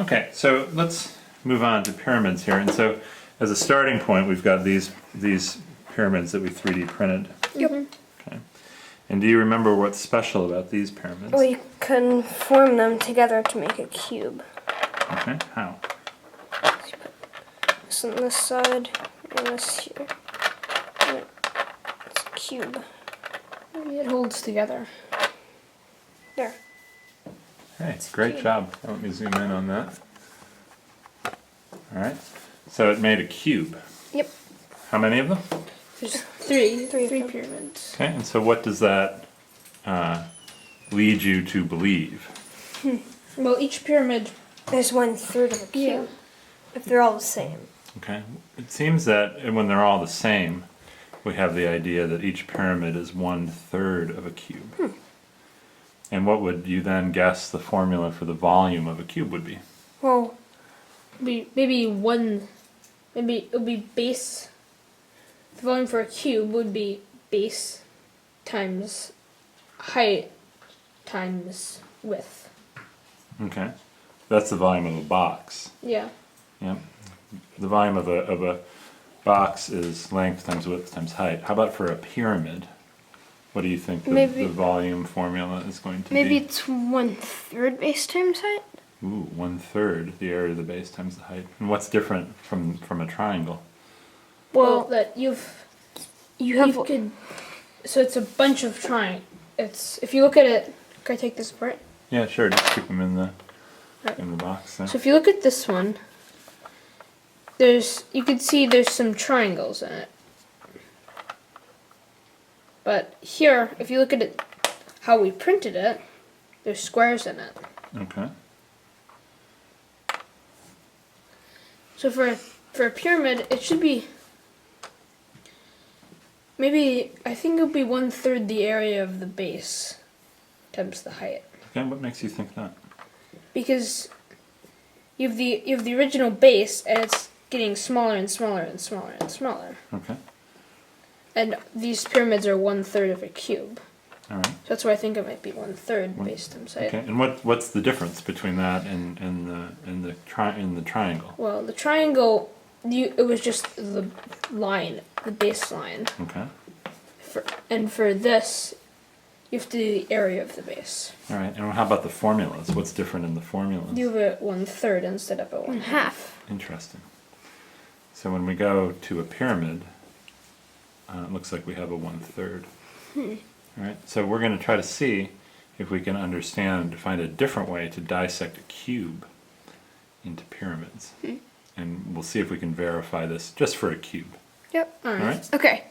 Okay, so let's move on to pyramids here. And so as a starting point, we've got these pyramids that we 3D printed. Yep. Okay. And do you remember what's special about these pyramids? We can form them together to make a cube. Okay, how? This on this side and this here. And it's a cube. Maybe it holds together. There. Hey, great job. Let me zoom in on that. Alright, so it made a cube. Yep. How many of them? There's three of them. pyramids. Okay, and so what does that lead you to believe? Well, each pyramid. There's 1/3 of a cube. Yeah. If they're all the same. Okay, it seems that when they're all the same, we have the idea that each pyramid is 1/3 of a cube. And what would you then guess the formula for the volume of a cube would be? Well, Maybe it would be base. The volume for a cube would be base times height times width. Okay, that's the volume of a box. Yeah. Yep. The volume of a box is length times width times height. How about for a pyramid? What do you think the volume formula is going to maybe be? it's 1/3 base times height. Ooh, 1/3 the area of the base times the height. And what's different from a triangle? Well, that you could. So it's a bunch of It's if you look at it. Can I take this apart? Yeah, sure. Just keep them in the box. There. So if you look at this one, you can see there's some triangles in it. But here, if you look at it, how we printed it, there's squares in it. Okay. So for a pyramid, it should be maybe I think it'll be 1/3 the area of the base times the height. Okay. What makes you think that? Because you have the original base, and it's getting smaller and smaller and smaller and smaller. Okay. And these pyramids are 1/3 of a cube. All right. So that's why I think it might be 1/3 base times height. Okay. And what's the difference between that and the triangle? Well, the triangle, it was just the line, the baseline. Okay. And for this, you have to do the area of the base. All right. And how about the formulas? What's different in the formulas? You have it 1/3 instead of a 1/2. Interesting. So when we go to a pyramid, it looks like we have a 1/3. All right. So we're going to try to see if we can find a different way to dissect a cube into pyramids. And we'll see if we can verify this just for a cube. Yep. All right. All right? Okay.